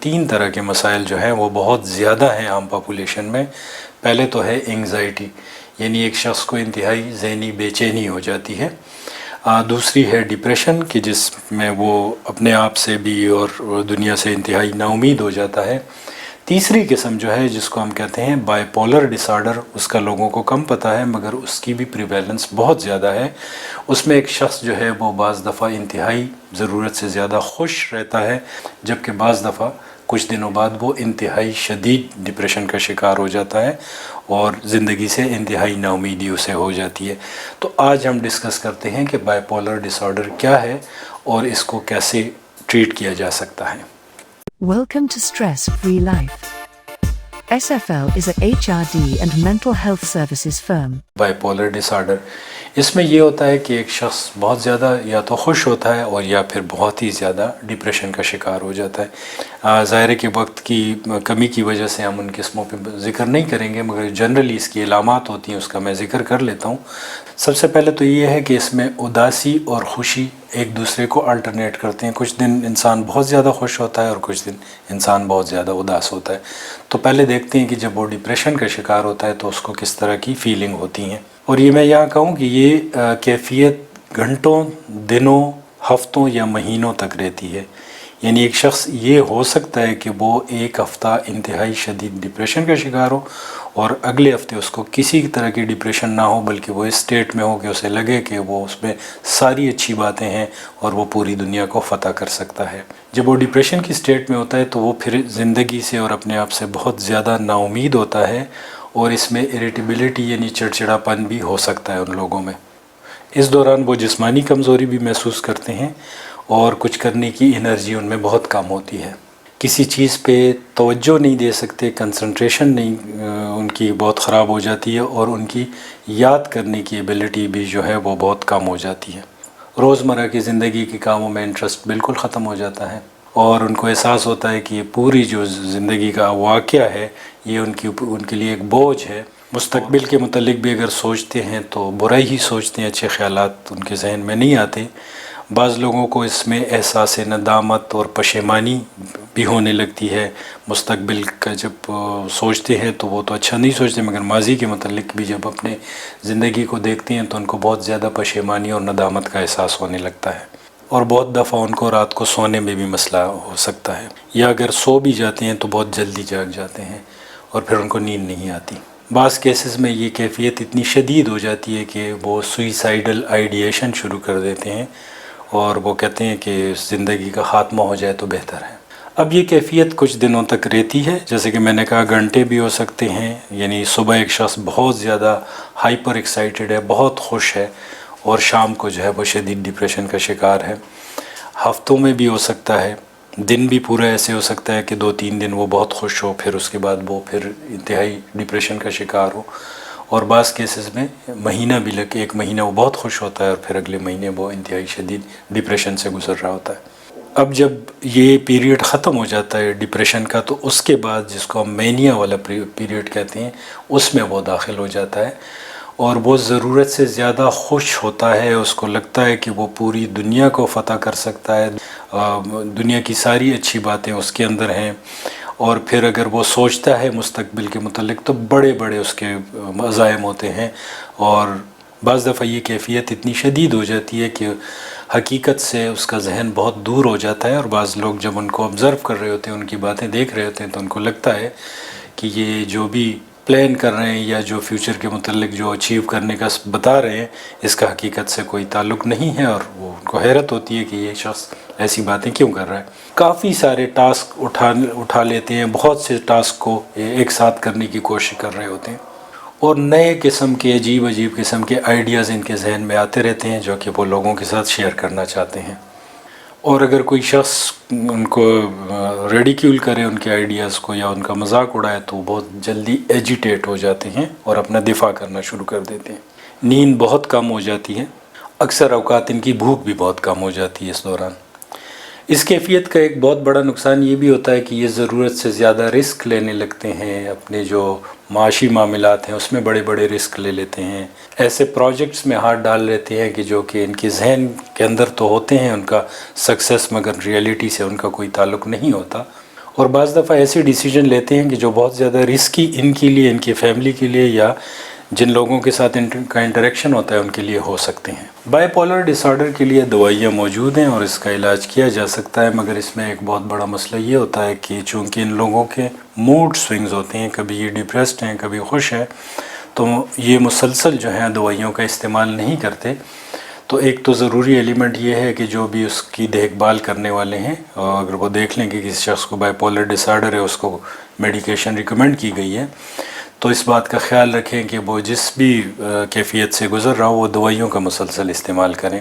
تین طرح کے مسائل جو ہیں وہ بہت زیادہ ہیں عام پاپولیشن میں۔ پہلے تو ہے انگزائٹی، یعنی ایک شخص کو انتہائی ذہنی بے چینی ہو جاتی ہے۔ دوسری ہے ڈپریشن کہ جس میں وہ اپنے آپ سے بھی اور دنیا سے انتہائی نا امید ہو جاتا ہے۔ تیسری قسم جو ہے جس کو ہم کہتے ہیں بائی پولر ڈس آرڈر، اس کا لوگوں کو کم پتہ ہے مگر اس کی بھی پریویلنس بہت زیادہ ہے۔ اس میں ایک شخص جو ہے وہ بعض دفعہ انتہائی ضرورت سے زیادہ خوش رہتا ہے، جبکہ بعض دفعہ کچھ دنوں بعد وہ انتہائی شدید ڈپریشن کا شکار ہو جاتا ہے اور زندگی سے انتہائی نا امیدی اسے ہو جاتی ہے۔ تو آج ہم ڈسکس کرتے ہیں کہ بائی پولر ڈس آرڈر کیا ہے اور اس کو کیسے ٹریٹ کیا جا سکتا ہے۔ Welcome to Stress Free Life. SFL is a HRD and mental health services firm. Bipolar disorder, اس میں یہ ہوتا ہے کہ ایک شخص بہت زیادہ یا تو خوش ہوتا ہے اور یا پھر بہت ہی زیادہ ڈپریشن کا شکار ہو جاتا ہے۔ ظاہر ہے کہ وقت کی کمی کی وجہ سے ہم ان قسموں پہ ذکر نہیں کریں گے، مگر جنرلی اس کی علامات ہوتی ہیں، اس کا میں ذکر کر لیتا ہوں۔ سب سے پہلے تو یہ ہے کہ اس میں اداسی اور خوشی ایک دوسرے کو الٹرنیٹ کرتے ہیں۔ کچھ دن انسان بہت زیادہ خوش ہوتا ہے اور کچھ دن انسان بہت زیادہ اداس ہوتا ہے۔ تو پہلے دیکھتے ہیں کہ جب وہ ڈپریشن کا شکار ہوتا ہے تو اس کو کس طرح کی فیلنگ ہوتی ہیں۔ اور یہ میں یہاں کہوں کہ یہ کیفیت گھنٹوں، دنوں، ہفتوں یا مہینوں تک رہتی ہے۔ یعنی ایک شخص یہ ہو سکتا ہے کہ وہ ایک ہفتہ انتہائی شدید ڈپریشن کا شکار ہو اور اگلے ہفتے اس کو کسی طرح کی ڈپریشن نہ ہو، بلکہ وہ اس اسٹیٹ میں ہو کہ اسے لگے کہ وہ اس میں ساری اچھی باتیں ہیں اور وہ پوری دنیا کو فتح کر سکتا ہے۔ جب وہ ڈپریشن کی اسٹیٹ میں ہوتا ہے تو وہ پھر زندگی سے اور اپنے آپ سے بہت زیادہ نا امید ہوتا ہے اور اس میں اریٹیبلٹی یعنی چڑچڑاپن بھی ہو سکتا ہے ان لوگوں میں۔ اس دوران وہ جسمانی کمزوری بھی محسوس کرتے ہیں اور کچھ کرنے کی انرجی ان میں بہت کم ہوتی ہے۔ کسی چیز پہ توجہ نہیں دے سکتے، کنسنٹریشن نہیں، ان کی بہت خراب ہو جاتی ہے اور ان کی یاد کرنے کی ایبلٹی بھی جو ہے وہ بہت کم ہو جاتی ہے۔ روزمرہ کی زندگی کے کاموں میں انٹرسٹ بالکل ختم ہو جاتا ہے اور ان کو احساس ہوتا ہے کہ یہ پوری جو زندگی کا واقعہ ہے یہ ان کے لیے ایک بوجھ ہے۔ مستقبل کے متعلق بھی اگر سوچتے ہیں تو برائی ہی سوچتے ہیں، اچھے خیالات ان کے ذہن میں نہیں آتے۔ بعض لوگوں کو اس میں احساس ندامت اور پشیمانی بھی ہونے لگتی ہے۔ مستقبل کا جب سوچتے ہیں تو وہ تو اچھا نہیں سوچتے، مگر ماضی کے متعلق بھی جب اپنے زندگی کو دیکھتے ہیں تو ان کو بہت زیادہ پشیمانی اور ندامت کا احساس ہونے لگتا ہے، اور بہت دفعہ ان کو رات کو سونے میں بھی مسئلہ ہو سکتا ہے، یا اگر سو بھی جاتے ہیں تو بہت جلدی جاگ جاتے ہیں اور پھر ان کو نیند نہیں آتی۔ بعض کیسز میں یہ کیفیت اتنی شدید ہو جاتی ہے کہ وہ سوئیسائیڈل آئیڈیشن شروع کر دیتے ہیں اور وہ کہتے ہیں کہ زندگی کا خاتمہ ہو جائے تو بہتر ہے۔ اب یہ کیفیت کچھ دنوں تک رہتی ہے، جیسے کہ میں نے کہا گھنٹے بھی ہو سکتے ہیں، یعنی صبح ایک شخص بہت زیادہ ہائپر ایکسائٹیڈ ہے، بہت خوش ہے، اور شام کو جو ہے وہ شدید ڈپریشن کا شکار ہے۔ ہفتوں میں بھی ہو سکتا ہے، دن بھی پورا ایسے ہو سکتا ہے کہ 2-3 دن وہ بہت خوش ہو، پھر اس کے بعد وہ پھر انتہائی ڈپریشن کا شکار ہو، اور بعض کیسز میں مہینہ بھی ایک مہینہ وہ بہت خوش ہوتا ہے اور پھر اگلے مہینے وہ انتہائی شدید ڈپریشن سے گزر رہا ہوتا ہے۔ اب جب یہ پیریڈ ختم ہو جاتا ہے ڈپریشن کا تو اس کے بعد جس کو ہم مینیا والا پیریڈ کہتے ہیں اس میں وہ داخل ہو جاتا ہے اور وہ ضرورت سے زیادہ خوش ہوتا ہے۔ اس کو لگتا ہے کہ وہ پوری دنیا کو فتح کر سکتا ہے، دنیا کی ساری اچھی باتیں اس کے اندر ہیں، اور پھر اگر وہ سوچتا ہے مستقبل کے متعلق تو بڑے بڑے اس کے عزائم ہوتے ہیں، اور بعض دفعہ یہ کیفیت اتنی شدید ہو جاتی ہے کہ حقیقت سے اس کا ذہن بہت دور ہو جاتا ہے، اور بعض لوگ جب ان کو آبزرو کر رہے ہوتے ہیں، ان کی باتیں دیکھ رہے ہوتے ہیں، تو ان کو لگتا ہے کہ یہ جو بھی پلان کر رہے ہیں یا جو فیوچر کے متعلق جو اچیو کرنے کا بتا رہے ہیں اس کا حقیقت سے کوئی تعلق نہیں ہے، اور وہ ان کو حیرت ہوتی ہے کہ یہ شخص ایسی باتیں کیوں کر رہا ہے۔ کافی سارے ٹاسک اٹھا لیتے ہیں، بہت سے ٹاسک کو ایک ساتھ کرنے کی کوشش کر رہے ہوتے ہیں، اور نئے قسم کے عجیب قسم کے آئیڈیاز ان کے ذہن میں آتے رہتے ہیں جو کہ وہ لوگوں کے ساتھ شیئر کرنا چاہتے ہیں، اور اگر کوئی شخص ان کو ریڈیکیول کرے ان کے آئیڈیاز کو یا ان کا مذاق اڑائے تو وہ بہت جلدی ایجیٹیٹ ہو جاتے ہیں اور اپنا دفاع کرنا شروع کر دیتے ہیں۔ نیند بہت کم ہو جاتی ہے، اکثر اوقات ان کی بھوک بھی بہت کم ہو جاتی ہے اس دوران۔ اس کیفیت کا ایک بہت بڑا نقصان یہ بھی ہوتا ہے کہ یہ ضرورت سے زیادہ رسک لینے لگتے ہیں، اپنے جو معاشی معاملات ہیں اس میں بڑے بڑے رسک لے لیتے ہیں، ایسے پروجیکٹس میں ہاتھ ڈال لیتے ہیں کہ جو کہ ان کے ذہن کے اندر تو ہوتے ہیں ان کا سکسیس، مگر ریئلٹی سے ان کا کوئی تعلق نہیں ہوتا، اور بعض دفعہ ایسے ڈیسیجن لیتے ہیں کہ جو بہت زیادہ رسکی ان کے لیے، ان کی فیملی کے لیے، یا جن لوگوں کے ساتھ ان کا انٹریکشن ہوتا ہے ان کے لیے ہو سکتے ہیں۔ بائی پولر ڈس آرڈر کے لیے دوائیاں موجود ہیں اور اس کا علاج کیا جا سکتا ہے، مگر اس میں ایک بہت بڑا مسئلہ یہ ہوتا ہے کہ چونکہ ان لوگوں کے موڈ سوئنگز ہوتے ہیں، کبھی یہ ڈپریسڈ ہیں، کبھی خوش ہیں، تو یہ مسلسل جو ہیں دوائیوں کا استعمال نہیں کرتے۔ تو ایک تو ضروری ایلیمنٹ یہ ہے کہ جو بھی اس کی دیکھ بھال کرنے والے ہیں، اگر وہ دیکھ لیں کہ کسی شخص کو بائی پولر ڈس آرڈر ہے، اس کو میڈیکیشن ریکمینڈ کی گئی ہے، تو اس بات کا خیال رکھیں کہ وہ جس بھی کیفیت سے گزر رہا ہو وہ دوائیوں کا مسلسل استعمال کریں۔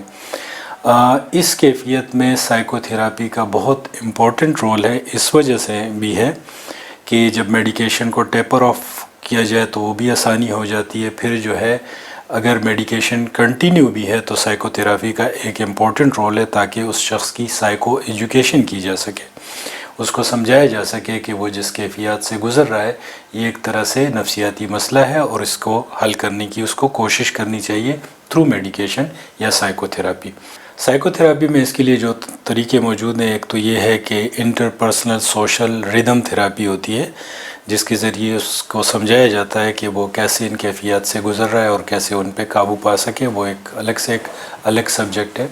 اس کیفیت میں سائیکو تھراپی کا بہت امپورٹنٹ رول ہے، اس وجہ سے بھی ہے کہ جب میڈیکیشن کو ٹیپر آف کیا جائے تو وہ بھی آسانی ہو جاتی ہے۔ پھر جو ہے اگر میڈیکیشن کنٹینیو بھی ہے تو سائیکو تھراپی کا ایک امپورٹنٹ رول ہے تاکہ اس شخص کی سائیکو ایجوکیشن کی جا سکے، اس کو سمجھایا جا سکے کہ وہ جس کیفیات سے گزر رہا ہے یہ ایک طرح سے نفسیاتی مسئلہ ہے اور اس کو حل کرنے کی اس کو کوشش کرنی چاہیے تھرو میڈیکیشن یا سائیکو تھراپی۔ سائیکو تھراپی میں اس کے لیے جو طریقے موجود ہیں، ایک تو یہ ہے کہ interpersonal social rhythm therapy ہوتی ہے، جس کے ذریعے اس کو سمجھایا جاتا ہے کہ وہ کیسے ان کیفیات سے گزر رہا ہے اور کیسے ان پہ قابو پا سکے، وہ ایک الگ سبجیکٹ ہے۔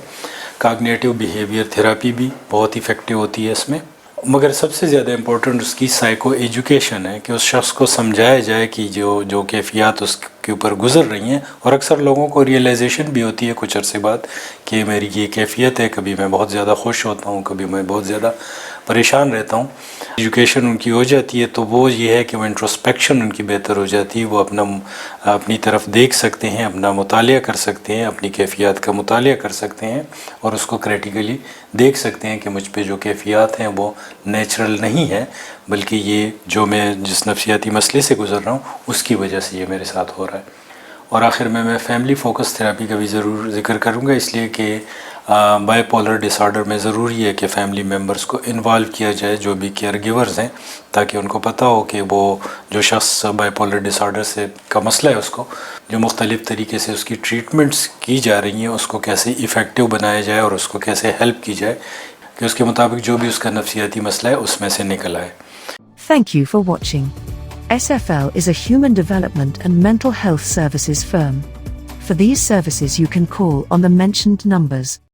کاگنیٹیو بیہیویئر تھراپی بھی بہت افیکٹو ہوتی ہے اس میں، مگر سب سے زیادہ امپورٹنٹ اس کی سائیکو ایجوکیشن ہے کہ اس شخص کو سمجھایا جائے کہ جو کیفیات اس کے اوپر گزر رہی ہیں، اور اکثر لوگوں کو ریئلائزیشن بھی ہوتی ہے کچھ عرصے بعد کہ میری یہ کیفیت ہے، کبھی میں بہت زیادہ خوش ہوتا ہوں، کبھی میں بہت زیادہ پریشان رہتا ہوں۔ ایجوکیشن ان کی ہو جاتی ہے تو وہ یہ ہے کہ وہ انٹروسپیکشن ان کی بہتر ہو جاتی ہے، وہ اپنی طرف دیکھ سکتے ہیں، اپنا مطالعہ کر سکتے ہیں، اپنی کیفیات کا مطالعہ کر سکتے ہیں اور اس کو کریٹیکلی دیکھ سکتے ہیں کہ مجھ پہ جو کیفیات ہیں وہ نیچرل نہیں ہے، بلکہ یہ جو میں جس نفسیاتی مسئلے سے گزر رہا ہوں اس کی وجہ سے یہ میرے ساتھ ہو رہا ہے۔ اور آخر میں فیملی فوکس تھراپی کا بھی ضرور ذکر کروں گا، اس لیے کہ بائی پولر ڈس آرڈر میں ضروری ہے کہ فیملی ممبرز کو انوالو کیا جائے، جو بھی کیئر گیورز ہیں، تاکہ ان کو پتہ ہو کہ وہ جو شخص بائی پولر ڈس آرڈر سے کا مسئلہ ہے، اس کو جو مختلف طریقے سے اس کی ٹریٹمنٹس کی جا رہی ہیں اس کو کیسے ایفیکٹو بنایا جائے اور اس کو کیسے ہیلپ کی جائے کہ اس کے مطابق جو بھی اس کا نفسیاتی مسئلہ ہے اس میں سے نکل آئے۔ Thank you for watching. SFL is a human development and mental health services firm. For these services you can call on the mentioned numbers.